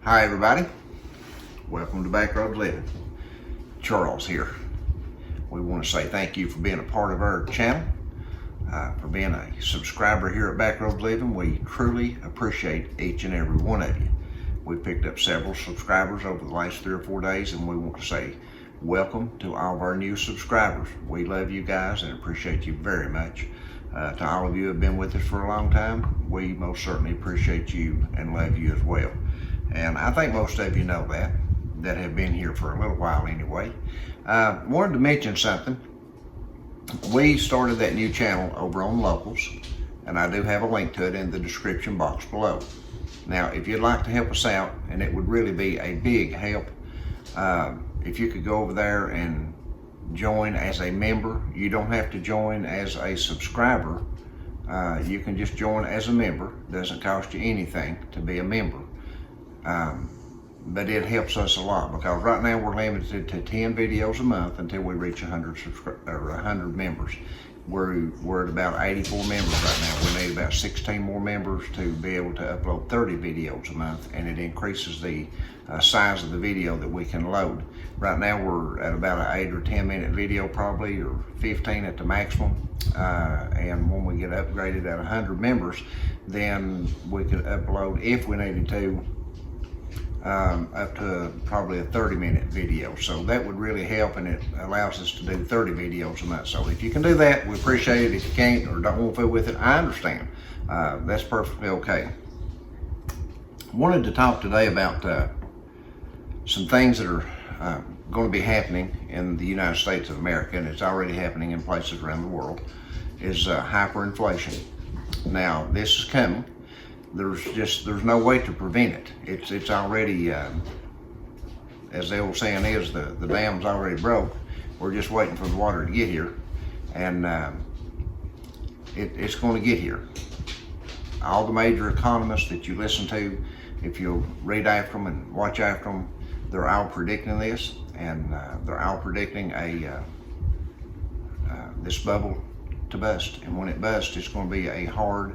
Hi everybody, welcome to Backroad Living. Charles here. We want to say thank you for being a part of our channel, for being a subscriber here at Backroad Living. We truly appreciate each and every one of you. We picked up several subscribers over the last 3 or 4 days, and we want to say welcome to all of our new subscribers. We love you guys and appreciate you very much. To all of you who have been with us for a long time, we most certainly appreciate you and love you as well. And I think most of you know that have been here for a little while anyway. Wanted to mention something. We started that new channel over on Locals, and I do have a link to it in the description box below. Now, if you'd like to help us out, and it would really be a big help, if you could go over there and join as a member. You don't have to join as a subscriber. You can just join as a member. It doesn't cost you anything to be a member. But it helps us a lot, because right now we're limited to 10 videos a month until we reach 100 members. We're at about 84 members right now. We need about 16 more members to be able to upload 30 videos a month, and it increases the size of the video that we can load. Right now we're at about an 8 or 10 minute video probably, or 15 at the maximum. And when we get upgraded at 100 members, then we could upload, if we needed to, up to probably a 30-minute video. So that would really help, and it allows us to do 30 videos a month. So if you can do that, we appreciate it. If you can't or don't want to fool with it, I understand. That's perfectly okay. Wanted to talk today about some things that are going to be happening in the United States of America, and it's already happening in places around the world, is hyperinflation. Now, this is coming. There's no way to prevent it. It's already, as the old saying is, the dam's already broke. We're just waiting for the water to get here, and it's going to get here. All the major economists that you listen to, if you'll read after them and watch after them, they're all predicting this, and they're all predicting this bubble to bust. And when it busts, it's going to be a hard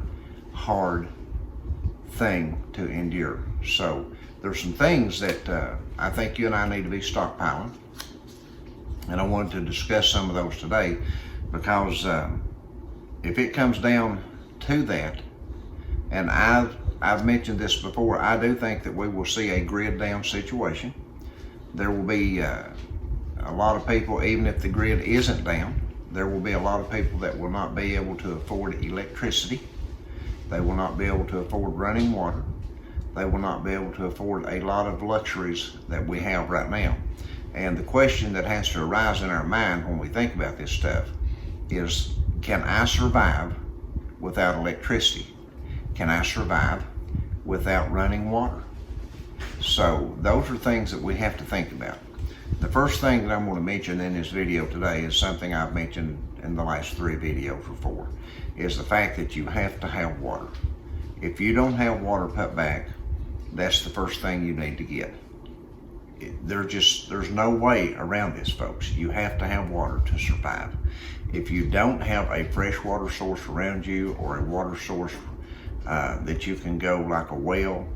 thing to endure. So there's some things that I think you and I need to be stockpiling, and I wanted to discuss some of those today, because if it comes down to that, and I've mentioned this before, I do think that we will see a grid down situation. There will be a lot of people, even if the grid isn't down, there will be a lot of people that will not be able to afford electricity. They will not be able to afford running water. They will not be able to afford a lot of luxuries that we have right now. And the question that has to arise in our mind when we think about this stuff is, can I survive without electricity? Can I survive without running water? So those are things that we have to think about. The first thing that I'm going to mention in this video today is something I've mentioned in the last 3 videos or 4, is the fact that you have to have water. If you don't have water put back, that's the first thing you need to get. There's no way around this, folks. You have to have water to survive. If you don't have a fresh water source around you, or a water source that you can go, like a well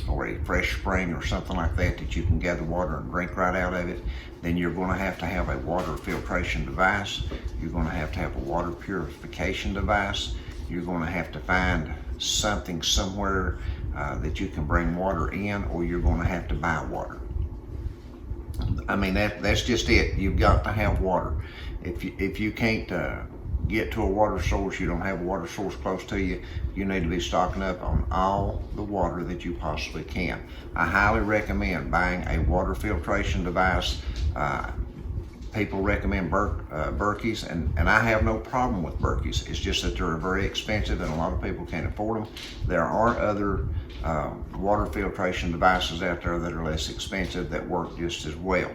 or a fresh spring or something like that you can gather water and drink right out of it, then you're going to have a water filtration device. You're going to have a water purification device. You're going to have to find something somewhere that you can bring water in, or you're going to have to buy water. I mean, that's just it. You've got to have water. If you can't get to a water source, you don't have a water source close to you, you need to be stocking up on all the water that you possibly can. I highly recommend buying a water filtration device. People recommend Berkeys, and I have no problem with Berkeys. It's just that they're very expensive, and a lot of people can't afford them. There are other water filtration devices out there that are less expensive that work just as well.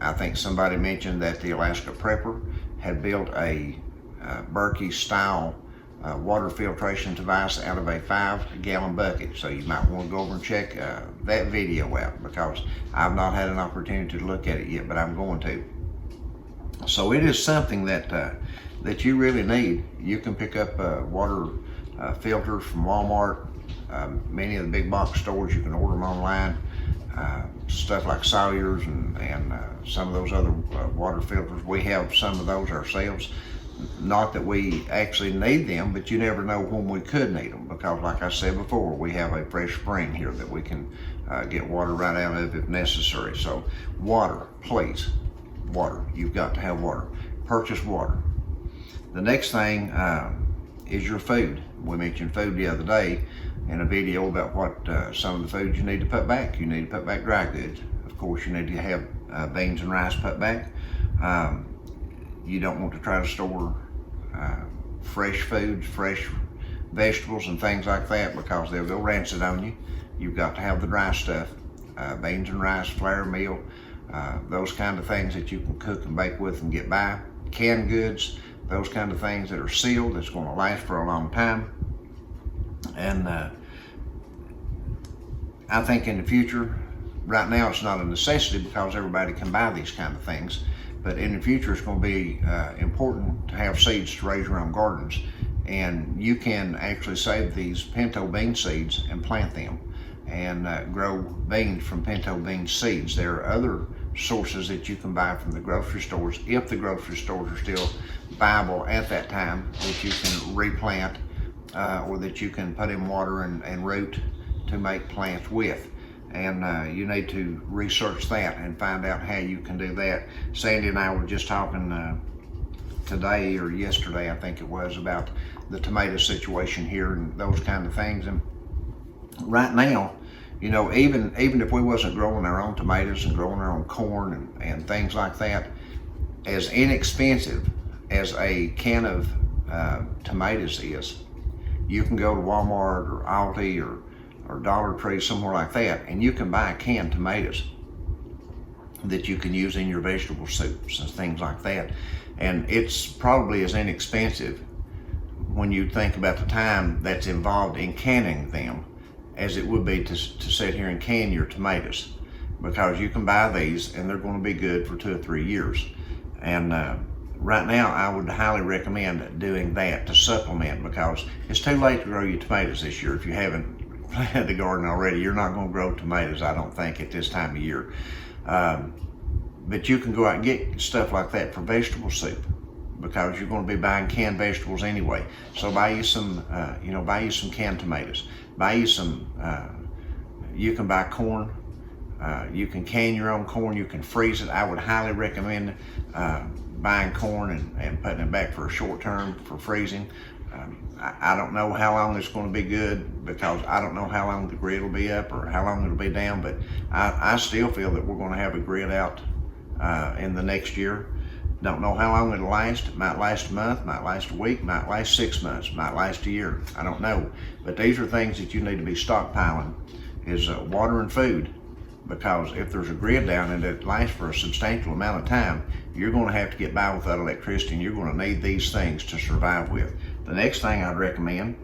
I think somebody mentioned that the Alaska Prepper had built a Berkey style water filtration device out of a 5-gallon bucket. So you might want to go over and check that video out, because I've not had an opportunity to look at it yet, but I'm going to. So it is something that you really need. You can pick up water filters from Walmart. Many of the big box stores, you can order them online. Stuff like Sawyer's and some of those other water filters. We have some of those ourselves. Not that we actually need them, but you never know when we could need them, because like I said before, we have a fresh spring here that we can get water right out of if necessary. So water, please, water. You've got to have water. Purchase water. The next thing is your food. We mentioned food the other day in a video about what some of the foods you need to put back. You need to put back dry goods. Of course, you need to have beans and rice put back. You don't want to try to store fresh foods, fresh vegetables and things like that, because they'll go rancid on you. You've got to have the dry stuff, beans and rice, flour, meal, those kind of things that you can cook and bake with and get by. Canned goods, those kind of things that are sealed, that's going to last for a long time. And I think in the future, right now it's not a necessity because everybody can buy these kind of things, but in the future it's going to be important to have seeds to raise your own gardens. And you can actually save these pinto bean seeds and plant them and grow beans from pinto bean seeds. There are other sources that you can buy from the grocery stores, if the grocery stores are still viable at that time, that you can replant or that you can put in water and root to make plants with. And you need to research that and find out how you can do that. Sandy and I were just talking today or yesterday, I think it was, about the tomato situation here and those kind of things. And right now, you know, even if we wasn't growing our own tomatoes and growing our own corn and things like that, as inexpensive as a can of tomatoes is, you can go to Walmart or Aldi or Dollar Tree, somewhere like that, and you can buy canned tomatoes that you can use in your vegetable soups and things like that. And it's probably as inexpensive when you think about the time that's involved in canning them as it would be to sit here and can your tomatoes, because you can buy these and they're going to be good for 2 or 3 years. And right now I would highly recommend doing that to supplement, because it's too late to grow your tomatoes this year. If you haven't planted the garden already, you're not going to grow tomatoes, I don't think, at this time of year. But you can go out and get stuff like that for vegetable soup, because you're going to be buying canned vegetables anyway. So buy you some, buy you some canned tomatoes. Buy you some, you can buy corn. You can can your own corn. You can freeze it. I would highly recommend buying corn and putting it back for a short term for freezing. I don't know how long it's going to be good, because I don't know how long the grid will be up or how long it'll be down, but I still feel that we're going to have a grid out in the next year. Don't know how long it'll last. It might last a month, might last a week, might last 6 months, might last a year. I don't know. But these are things that you need to be stockpiling, is water and food, because if there's a grid down and it lasts for a substantial amount of time, you're going to have to get by without electricity, and you're going to need these things to survive with. The next thing I'd recommend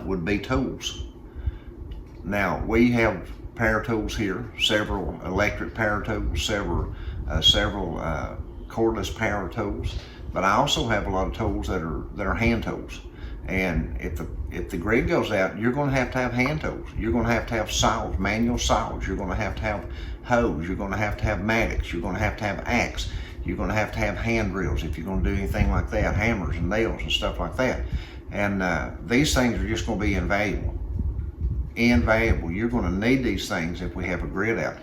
would be tools. Now, we have power tools here, several electric power tools, several cordless power tools, but I also have a lot of tools that are hand tools. And if the grid goes out, you're going to have hand tools. You're going to have saws, manual saws. You're going to have hoes. You're going to have mattocks. You're going to have axe. You're going to have hand drills if you're going to do anything like that, hammers and nails and stuff like that. And these things are just going to be invaluable. You're going to need these things if we have a grid out.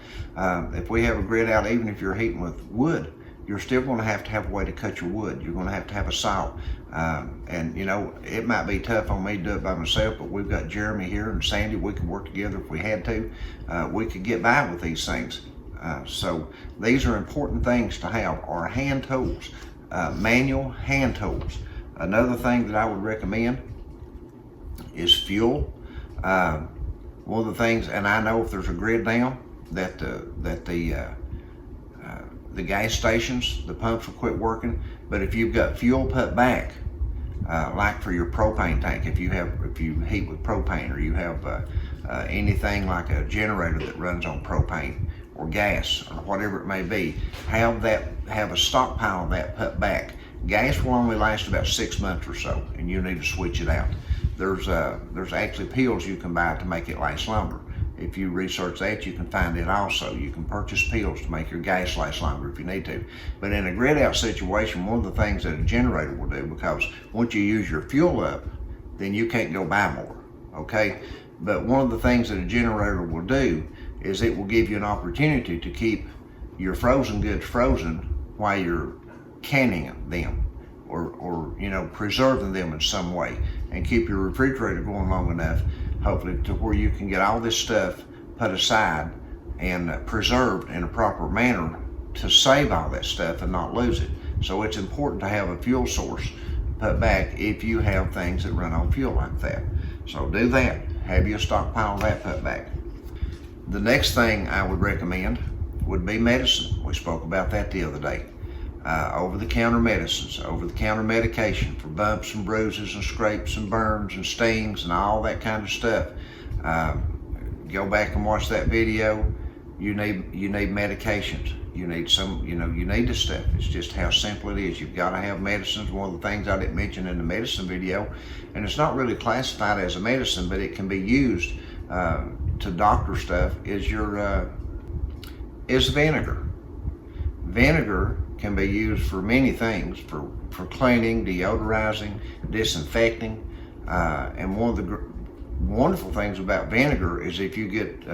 If we have a grid out, even if you're heating with wood, you're still going to have a way to cut your wood. You're going to have a saw. And you know, it might be tough on me to do it by myself, but we've got Jeremy here and Sandy. We can work together if we had to. We could get by with these things. So these are important things to have, are hand tools, manual hand tools. Another thing that I would recommend is fuel. One of the things, and I know if there's a grid down, that the gas stations, the pumps will quit working. But if you've got fuel put back, like for your propane tank, if you heat with propane, or you have anything like a generator that runs on propane or gas or whatever it may be, have a stockpile of that put back. Gas will only last about 6 months or so, and you need to switch it out. there's actually pills you can buy to make it last longer. If you research that, you can find it also. You can purchase pills to make your gas last longer if you need to. But in a grid out situation, one of the things that a generator will do, because once you use your fuel up, then you can't go buy more, okay? But one of the things that a generator will do is it will give you an opportunity to keep your frozen goods frozen while you're canning them or you know, preserving them in some way, and keep your refrigerator going long enough, hopefully, to where you can get all this stuff put aside and preserved in a proper manner to save all that stuff and not lose it. So it's important to have a fuel source put back if you have things that run on fuel like that. So do that. Have your stockpile of that put back. The next thing I would recommend would be medicine. We spoke about that the other day. Over-the-counter medicines, over-the-counter medication for bumps and bruises and scrapes and burns and stings and all that kind of stuff. Go back and watch that video. You need medications. You need some, you know, you need this stuff. It's just how simple it is. You've got to have medicines. One of the things I didn't mention in the medicine video, and it's not really classified as a medicine, but it can be used to doctor stuff, is vinegar. Vinegar can be used for many things, for cleaning, deodorizing, disinfecting, and one of the wonderful things about vinegar is if you get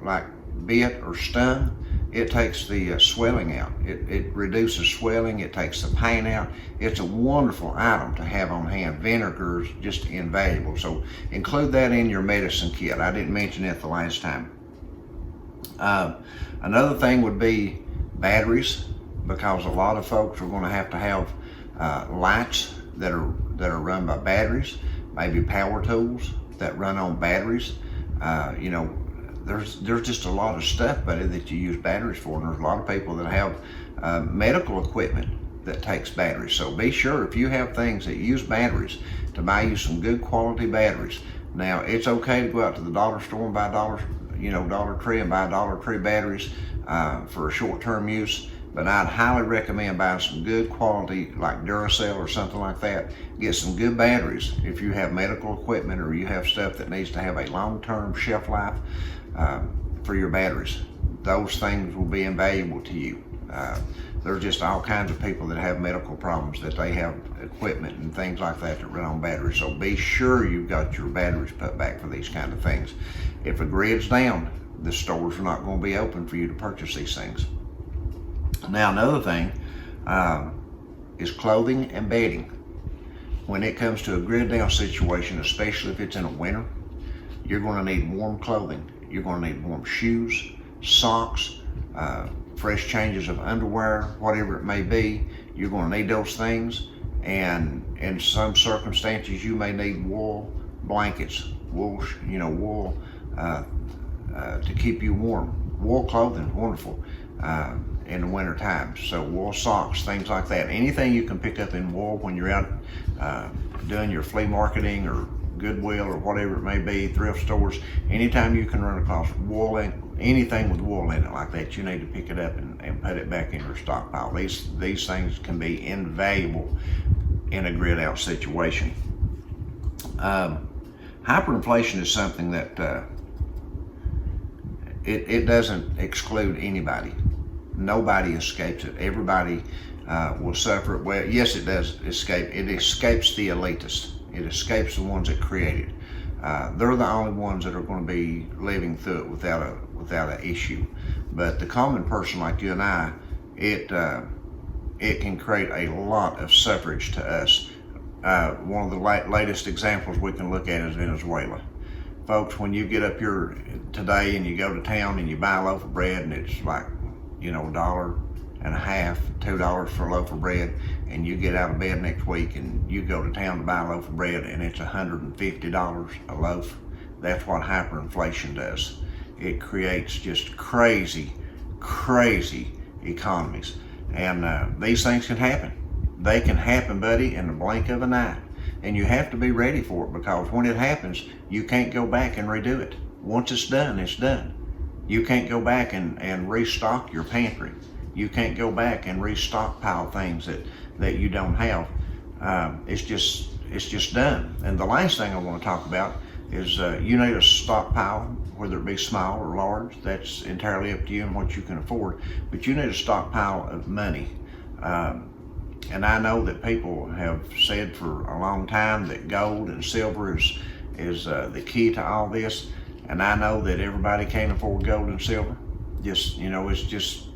like bit or stung, it takes the swelling out. It reduces swelling, it takes the pain out. It's a wonderful item to have on hand. Vinegar is just invaluable, so include that in your medicine kit. I didn't mention it the last time. Another thing would be batteries, because a lot of folks are going to have lights that are run by batteries, maybe power tools that run on batteries. You know, there's just a lot of stuff, buddy, that you use batteries for, and there's a lot of people that have medical equipment that takes batteries. So be sure, if you have things that use batteries, to buy you some good quality batteries. Now, it's okay to go out to the dollar store and buy Dollar Tree and buy Dollar Tree batteries for a short-term use. But I'd highly recommend buying some good quality, like Duracell or something like that. Get some good batteries if you have medical equipment or you have stuff that needs to have a long-term shelf life for your batteries. Those things will be invaluable to you. There's just all kinds of people that have medical problems that they have equipment and things like that run on batteries. So be sure you've got your batteries put back for these kind of things. If a grid's down, the stores are not going to be open for you to purchase these things. Now, another thing is clothing and bedding. When it comes to a grid down situation, especially if it's in the winter, you're going to need warm clothing. You're going to need warm shoes, socks, fresh changes of underwear, whatever it may be. You're going to need those things. And in some circumstances, you may need wool blankets, wool to keep you warm. Wool clothing is wonderful in the winter time. So wool socks, things like that. Anything you can pick up in wool when you're out doing your flea marketing or Goodwill or whatever it may be, thrift stores, anytime you can run across wool, anything with wool in it like that, you need to pick it up and put it back in your stockpile. These things can be invaluable in a grid out situation. Hyperinflation is something that it doesn't exclude anybody. Nobody escapes it. Everybody will suffer it. Well, yes, it does escape. It escapes the elitists. It escapes the ones that create it. They're the only ones that are going to be living through it without an issue. But the common person like you and I, it can create a lot of suffrage to us. One of the latest examples we can look at is Venezuela. Folks, when you get up here today and you go to town and you buy a loaf of bread and it's like, $1.50, $2 for a loaf of bread, and you get out of bed next week and you go to town to buy a loaf of bread and it's $150 a loaf. That's what hyperinflation does. It creates just crazy economies. And these things can happen. They can happen, buddy, in the blink of an eye. And you have to be ready for it, because when it happens, you can't go back and redo it. Once it's done, it's done. You can't go back and restock your pantry. You can't go back and restockpile things that you don't have. It's just just done. And the last thing I want to talk about is you need a stockpile, whether it be small or large. That's entirely up to you and what you can afford. But you need a stockpile of money. And I know that people have said for a long time that gold and silver is the key to all this. And I know that everybody can't afford gold and silver. Just, you know, it's just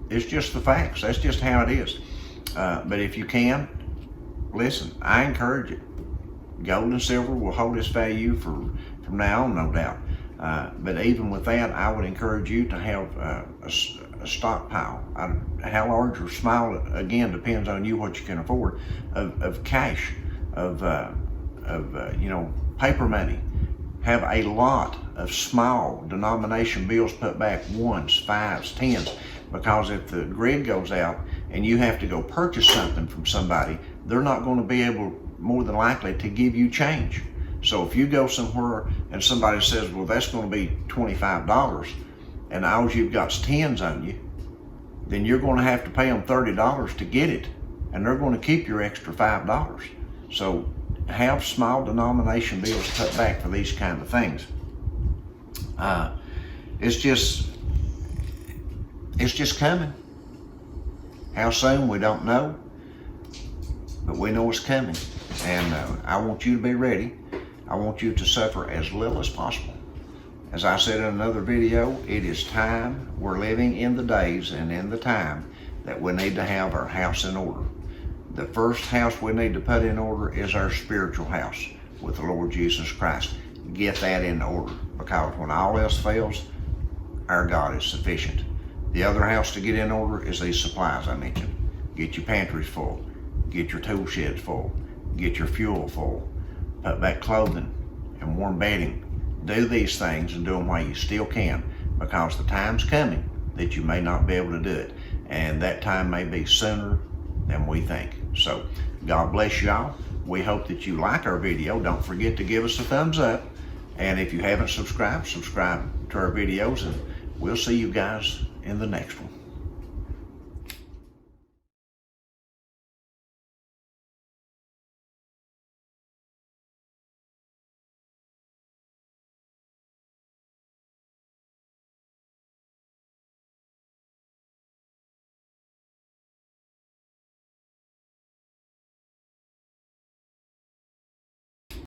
the facts. That's just how it is. But if you can, listen, I encourage it. Gold and silver will hold its value from now on, no doubt. But even with that, I would encourage you to have a stockpile. How large or small, again, depends on you what you can afford, of cash, of you know, paper money. Have a lot of small denomination bills put back, ones, fives, tens, because if the grid goes out and you have to go purchase something from somebody, they're not going to be able, more than likely, to give you change. So if you go somewhere and somebody says, well, that's going to be $25, and all you've got is tens on you, then you're going to have to pay them $30 to get it, and they're going to keep your extra $5. So have small denomination bills cut back for these kind of things. It's just coming. How soon, we don't know, but we know it's coming. And I want you to be ready. I want you to suffer as little as possible. As I said in another video, it is time. We're living in the days and in the time that we need to have our house in order. The first house we need to put in order is our spiritual house with the Lord Jesus Christ. Get that in order, because when all else fails, our God is sufficient. The other house to get in order is these supplies I mentioned. Get your pantries full, get your tool sheds full, get your fuel full, put back clothing and warm bedding. Do these things and do them while you still can, because the time's coming that you may not be able to do it. And that time may be sooner than we think. So God bless y'all. We hope that you like our video. Don't forget to give us a thumbs up. And if you haven't subscribed, subscribe to our videos, and we'll see you guys in the next one.